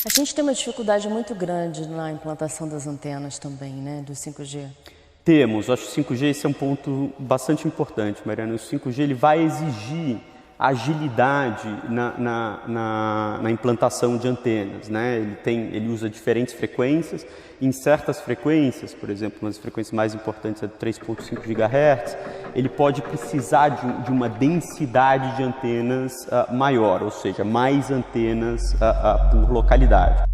A gente tem uma dificuldade muito grande na implantação das antenas também, né, do 5G. Temos, acho que o 5G esse é um ponto bastante importante, Mariana. O 5G ele vai exigir agilidade na implantação de antenas, né? Ele usa diferentes frequências. Em certas frequências, por exemplo, uma das frequências mais importantes é de 3.5 GHz, ele pode precisar de uma densidade de antenas maior, ou seja, mais antenas por localidade.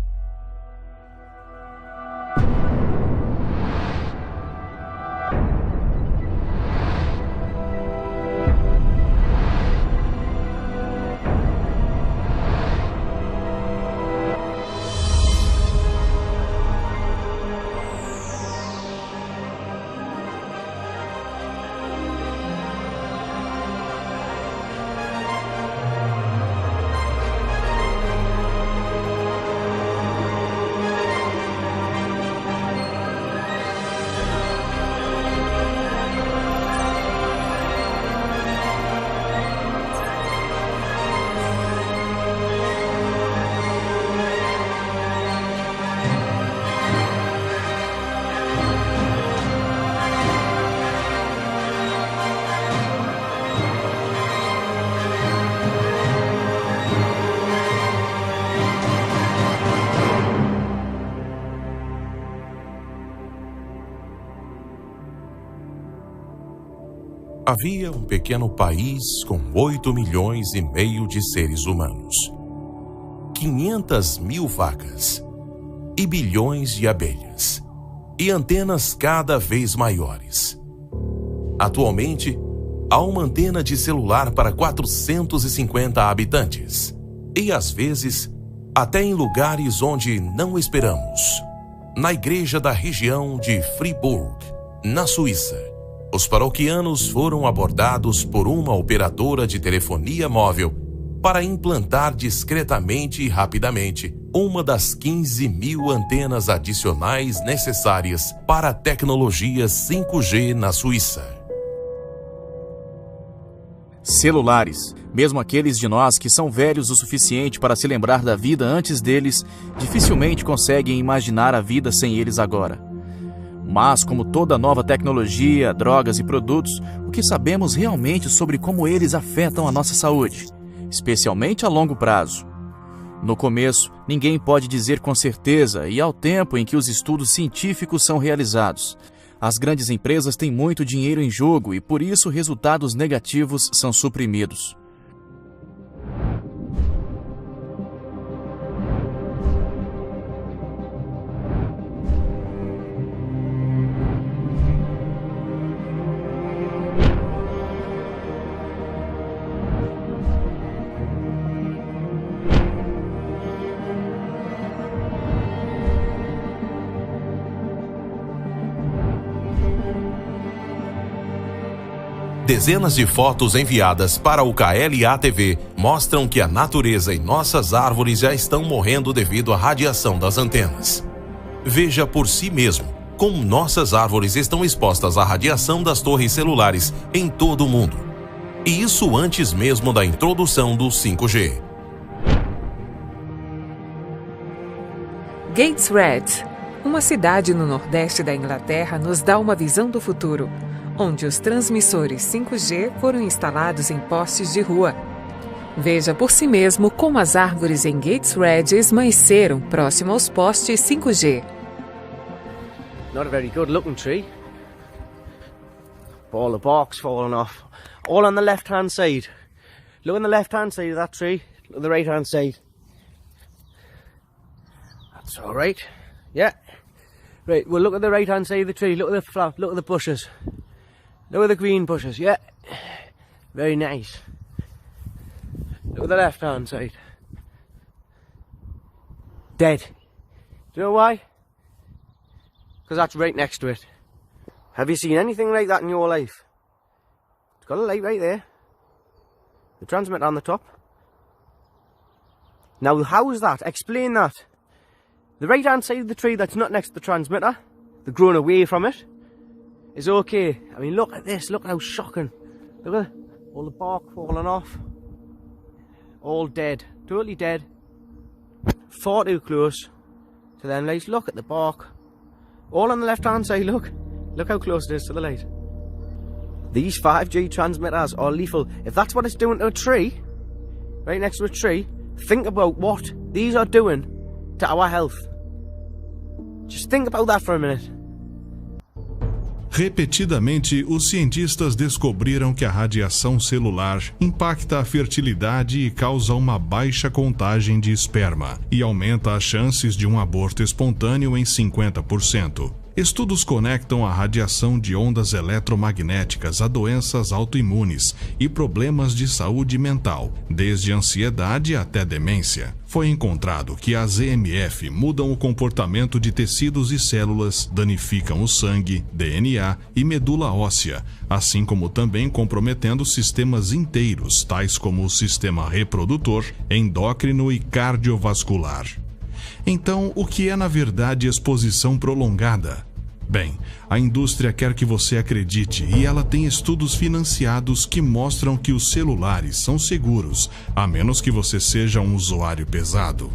Havia um pequeno país com 8 milhões e meio de seres humanos, 500 mil vacas e bilhões de abelhas, e antenas cada vez maiores. Atualmente, há uma antena de celular para 450 habitantes, e às vezes, até em lugares onde não esperamos. Na igreja da região de Fribourg, na Suíça, os paroquianos foram abordados por uma operadora de telefonia móvel para implantar discretamente e rapidamente uma das 15 mil antenas adicionais necessárias para a tecnologia 5G na Suíça. Celulares, mesmo aqueles de nós que são velhos o suficiente para se lembrar da vida antes deles, dificilmente conseguem imaginar a vida sem eles agora. Mas, como toda nova tecnologia, drogas e produtos, o que sabemos realmente sobre como eles afetam a nossa saúde, especialmente a longo prazo? No começo, ninguém pode dizer com certeza e ao tempo em que os estudos científicos são realizados. As grandes empresas têm muito dinheiro em jogo e, por isso, resultados negativos são suprimidos. Dezenas de fotos enviadas para o KLA-TV mostram que a natureza e nossas árvores já estão morrendo devido à radiação das antenas. Veja por si mesmo como nossas árvores estão expostas à radiação das torres celulares em todo o mundo. E isso antes mesmo da introdução do 5G. Gateshead, uma cidade no nordeste da Inglaterra, nos dá uma visão do futuro, onde os transmissores 5G foram instalados em postes de rua. Veja por si mesmo como as árvores em Gateshead esmaeceram próximo aos postes 5G. Not a very good looking tree. All the bark's falling off. All on the left hand side. Look on the left hand side of that tree. Look at the right hand side. That's alright. Yeah. Right, well look at the right hand side of the tree. Look at the flower. Look at the bushes. Look at the green bushes, yeah. Very nice. Look at the left hand side. Dead. Do you know why? Because that's right next to it. Have you seen anything like that in your life? It's got a light right there. The transmitter on the top. Now how is that? Explain that. The right hand side of the tree that's not next to the transmitter, the grown away from it, is okay. I mean, look at this. Look how shocking. Look at all the bark falling off. All dead. Totally dead. far too close to them lights. Look at the bark. All on the left-hand side, look. Look how close it is to the light. These 5G transmitters are lethal. If that's what it's doing to a tree, right next to a tree, think about what these are doing to our health. Just think about that for a minute. Repetidamente, os cientistas descobriram que a radiação celular impacta a fertilidade e causa uma baixa contagem de esperma e aumenta as chances de um aborto espontâneo em 50%. Estudos conectam a radiação de ondas eletromagnéticas a doenças autoimunes e problemas de saúde mental, desde ansiedade até demência. Foi encontrado que as EMF mudam o comportamento de tecidos e células, danificam o sangue, DNA e medula óssea, assim como também comprometendo sistemas inteiros, tais como o sistema reprodutor, endócrino e cardiovascular. Então, o que é na verdade exposição prolongada? Bem, a indústria quer que você acredite e ela tem estudos financiados que mostram que os celulares são seguros, a menos que você seja um usuário pesado.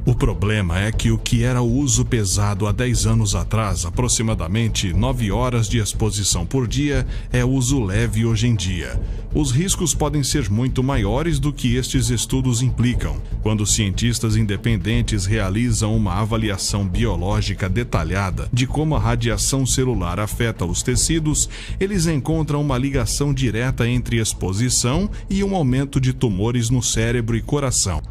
O problema é que o que era o uso pesado há 10 anos atrás, aproximadamente 9 horas de exposição por dia, é uso leve hoje em dia. Os riscos podem ser muito maiores do que estes estudos implicam. Quando cientistas independentes realizam uma avaliação biológica detalhada de como a radiação celular afeta os tecidos, eles encontram uma ligação direta entre exposição e um aumento de tumores no cérebro e coração.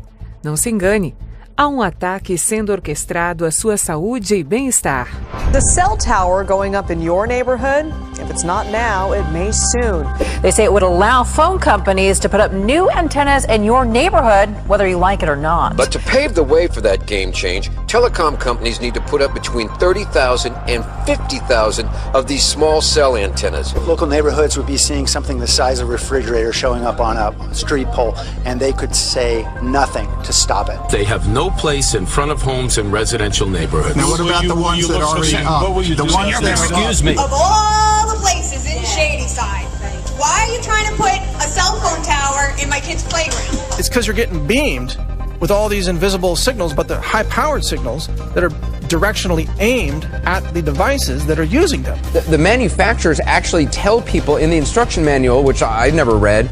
Não se engane. Há ataque sendo orquestrado à sua saúde e bem-estar. The cell tower going up in your neighborhood, if it's not now, it may soon. They say it would allow phone companies to put up new antennas in your neighborhood, whether you like it or not. But to pave the way for that game change, telecom companies need to put up between 30,000 and 50,000 of these small cell antennas. Local neighborhoods would be seeing something the size of a refrigerator showing up on a street pole, and they could say nothing to stop it. They have no place in front of homes in residential neighborhoods. Now what about the ones that already Excuse me. Of all the places in Shadyside, why are you trying to put a cell phone tower in my kid's playground? It's because you're getting beamed with all these invisible signals, but they're high-powered signals that are directionally aimed at the devices that are using them. The manufacturers actually tell people in the instruction manual, which I never read,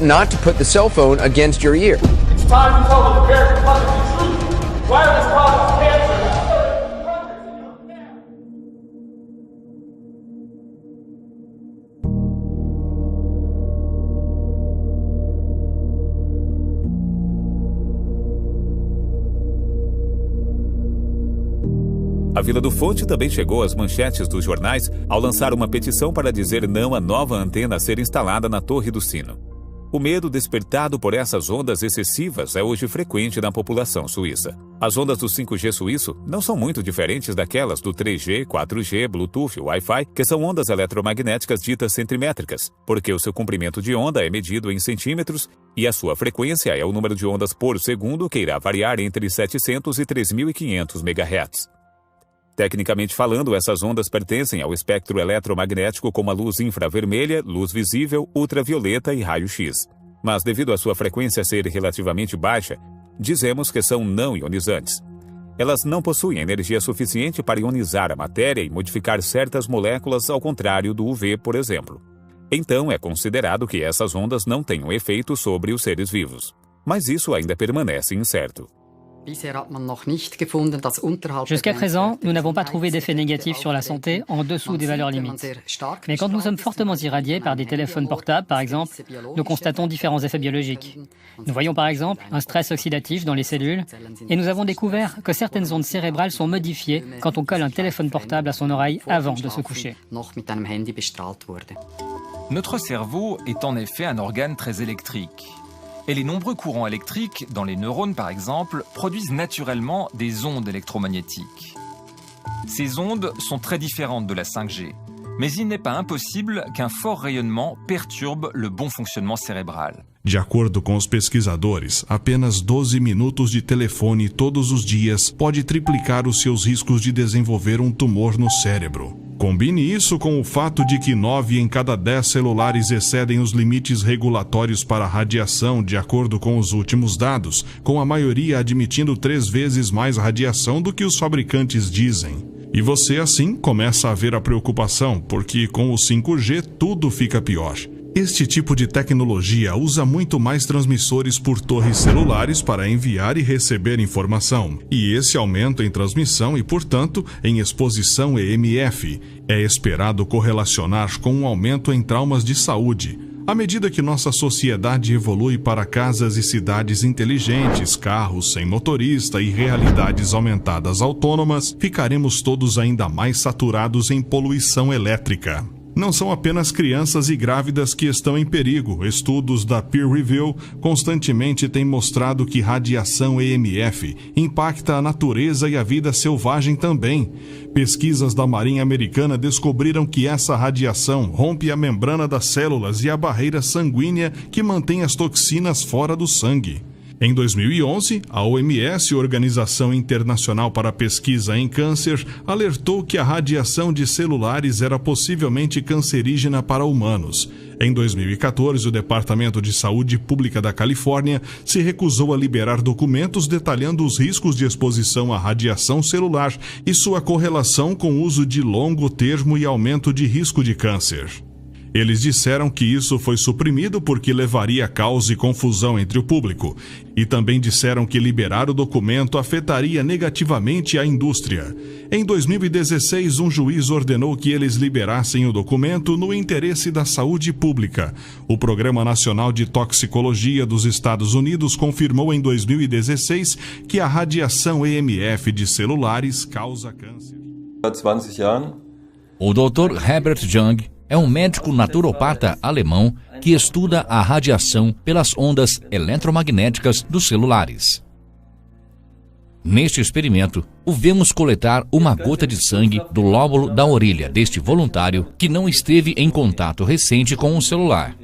not to put the cell phone against your ear. It's time to tell the American public the truth. Wireless causes cancer. A Vila do Fonte também chegou às manchetes dos jornais ao lançar uma petição para dizer não à nova antena a ser instalada na Torre do Sino. O medo despertado por essas ondas excessivas é hoje frequente na população suíça. As ondas do 5G suíço não são muito diferentes daquelas do 3G, 4G, Bluetooth e Wi-Fi, que são ondas eletromagnéticas ditas centimétricas, porque o seu comprimento de onda é medido em centímetros e a sua frequência é o número de ondas por segundo, que irá variar entre 700 e 3.500 MHz. Tecnicamente falando, essas ondas pertencem ao espectro eletromagnético como a luz infravermelha, luz visível, ultravioleta e raio-x. Mas devido à sua frequência ser relativamente baixa, dizemos que são não ionizantes. Elas não possuem energia suficiente para ionizar a matéria e modificar certas moléculas, ao contrário do UV, por exemplo. Então é considerado que essas ondas não tenham efeito sobre os seres vivos. Mas isso ainda permanece incerto. Jusqu'à présent, nous n'avons pas trouvé d'effet négatif sur la santé en dessous des valeurs limites. Mais quand nous sommes fortement irradiés par des téléphones portables, par exemple, nous constatons différents effets biologiques. Nous voyons par exemple un stress oxydatif dans les cellules et nous avons découvert que certaines ondes cérébrales sont modifiées quand on colle un téléphone portable à son oreille avant de se coucher. Notre cerveau est en effet un organe très électrique. Et les nombreux courants électriques, dans les neurones par exemple, produisent naturellement des ondes électromagnétiques. Ces ondes sont très différentes de la 5G, mais il n'est pas impossible qu'un fort rayonnement perturbe le bon fonctionnement cérébral. De acordo com os pesquisadores, apenas 12 minutos de telefone todos os dias pode triplicar os seus riscos de desenvolver um tumor no cérebro. Combine isso com o fato de que 9 em cada 10 celulares excedem os limites regulatórios para radiação, de acordo com os últimos dados, com a maioria admitindo 3 vezes mais radiação do que os fabricantes dizem. E você, assim, começa a ver a preocupação, porque com o 5G tudo fica pior. Este tipo de tecnologia usa muito mais transmissores por torres celulares para enviar e receber informação. E esse aumento em transmissão e, portanto, em exposição EMF é esperado correlacionar com um aumento em traumas de saúde. À medida que nossa sociedade evolui para casas e cidades inteligentes, carros sem motorista e realidades aumentadas autônomas, ficaremos todos ainda mais saturados em poluição elétrica. Não são apenas crianças e grávidas que estão em perigo. Estudos da Peer Review constantemente têm mostrado que radiação EMF impacta a natureza e a vida selvagem também. Pesquisas da Marinha Americana descobriram que essa radiação rompe a membrana das células e a barreira sanguínea que mantém as toxinas fora do sangue. Em 2011, a OMS, Organização Internacional para a Pesquisa em Câncer, alertou que a radiação de celulares era possivelmente cancerígena para humanos. Em 2014, o Departamento de Saúde Pública da Califórnia se recusou a liberar documentos detalhando os riscos de exposição à radiação celular e sua correlação com o uso de longo termo e aumento de risco de câncer. Eles disseram que isso foi suprimido porque levaria a caos e confusão entre o público. E também disseram que liberar o documento afetaria negativamente a indústria. Em 2016, um juiz ordenou que eles liberassem o documento no interesse da saúde pública. O Programa Nacional de Toxicologia dos Estados Unidos confirmou em 2016 que a radiação EMF de celulares causa câncer. O Dr. Herbert Jung é um médico naturopata alemão que estuda a radiação pelas ondas eletromagnéticas dos celulares. Neste experimento, o vemos coletar uma gota de sangue do lóbulo da orelha deste voluntário que não esteve em contato recente com o celular.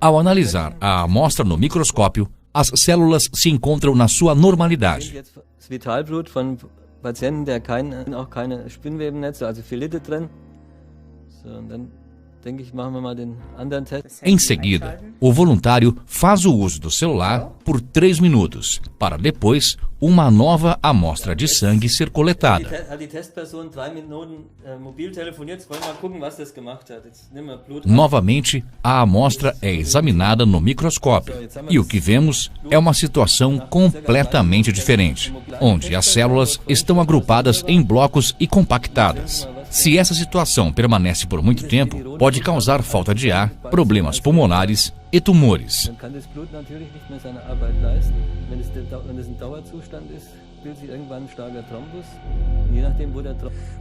Ao analisar a amostra no microscópio, as células se encontram na sua normalidade. Patienten, der auch keine Spinnwebennetze, also Filette drin. So, und dann denke ich, machen wir mal den anderen Test. Em seguida, o voluntário faz o uso do celular por 3 minutos, para depois uma nova amostra de sangue ser coletada. Novamente, a amostra é examinada no microscópio e o que vemos é uma situação completamente diferente, onde as células estão agrupadas em blocos e compactadas. Se essa situação permanece por muito tempo, pode causar falta de ar, problemas pulmonares e tumores.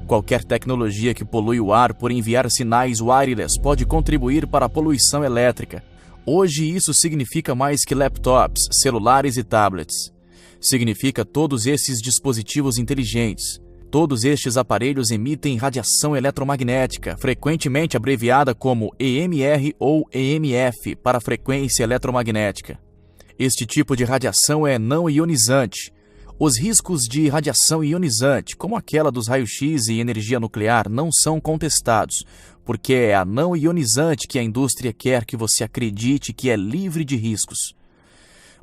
Qualquer tecnologia que polui o ar por enviar sinais wireless pode contribuir para a poluição elétrica. Hoje isso significa mais que laptops, celulares e tablets. Significa todos esses dispositivos inteligentes. Todos estes aparelhos emitem radiação eletromagnética, frequentemente abreviada como EMR ou EMF, para frequência eletromagnética. Este tipo de radiação é não ionizante. Os riscos de radiação ionizante, como aquela dos raios-x e energia nuclear, não são contestados, porque é a não ionizante que a indústria quer que você acredite que é livre de riscos.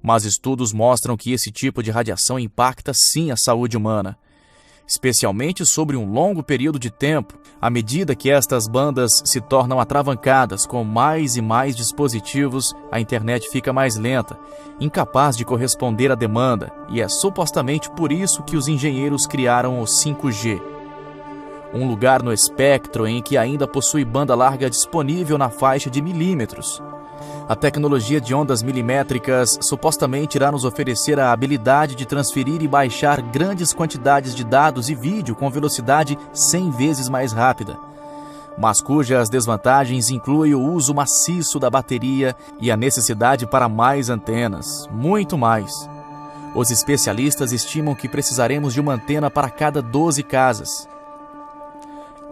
Mas estudos mostram que esse tipo de radiação impacta sim a saúde humana, especialmente sobre um longo período de tempo, à medida que estas bandas se tornam atravancadas com mais e mais dispositivos, a internet fica mais lenta, incapaz de corresponder à demanda, e é supostamente por isso que os engenheiros criaram o 5G. Um lugar no espectro em que ainda possui banda larga disponível na faixa de milímetros. A tecnologia de ondas milimétricas supostamente irá nos oferecer a habilidade de transferir e baixar grandes quantidades de dados e vídeo com velocidade 100 vezes mais rápida, mas cujas desvantagens incluem o uso maciço da bateria e a necessidade para mais antenas, muito mais. Os especialistas estimam que precisaremos de uma antena para cada 12 casas.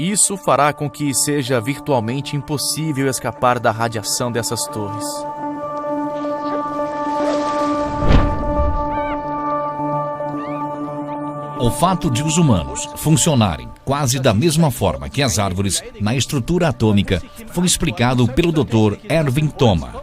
Isso fará com que seja virtualmente impossível escapar da radiação dessas torres. O fato de os humanos funcionarem quase da mesma forma que as árvores na estrutura atômica, foi explicado pelo Dr. Erving Thoma.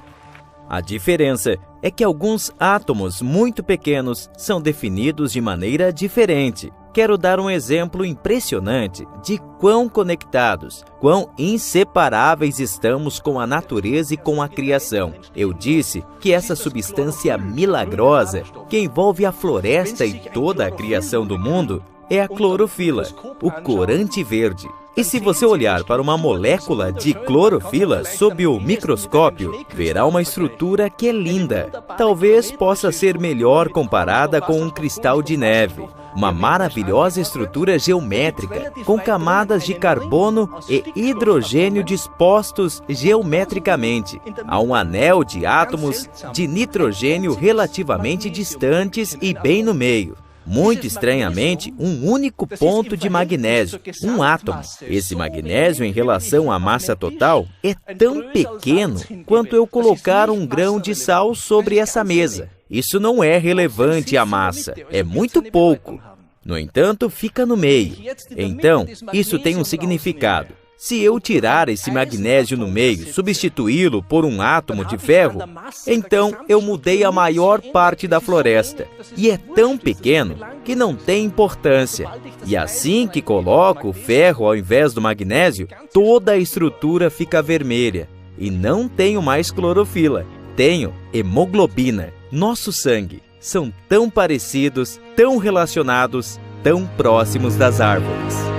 A diferença é que alguns átomos muito pequenos são definidos de maneira diferente. Quero dar um exemplo impressionante de quão conectados, quão inseparáveis estamos com a natureza e com a criação. Eu disse que essa substância milagrosa que envolve a floresta e toda a criação do mundo é a clorofila, o corante verde. E se você olhar para uma molécula de clorofila sob o microscópio, verá uma estrutura que é linda. Talvez possa ser melhor comparada com um cristal de neve. Uma maravilhosa estrutura geométrica, com camadas de carbono e hidrogênio dispostos geometricamente. Há um anel de átomos de nitrogênio relativamente distantes e bem no meio. Muito estranhamente, um único ponto de magnésio, um átomo. Esse magnésio, em relação à massa total, é tão pequeno quanto eu colocar um grão de sal sobre essa mesa. Isso não é relevante à massa, é muito pouco. No entanto, fica no meio. Então, isso tem um significado. Se eu tirar esse magnésio no meio, substituí-lo por um átomo de ferro, então eu mudei a maior parte da floresta. E é tão pequeno que não tem importância. E assim que coloco o ferro ao invés do magnésio, toda a estrutura fica vermelha. E não tenho mais clorofila, tenho hemoglobina. Nosso sangue são tão parecidos, tão relacionados, tão próximos das árvores.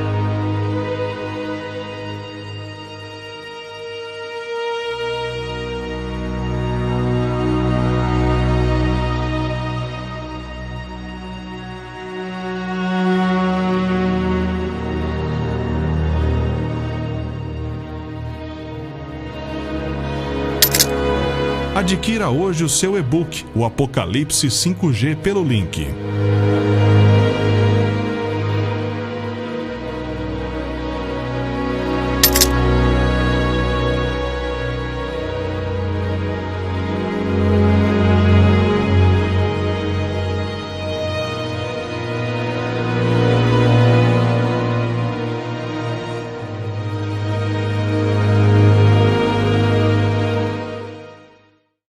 Adquira hoje o seu e-book, o Apocalipse 5G, pelo link.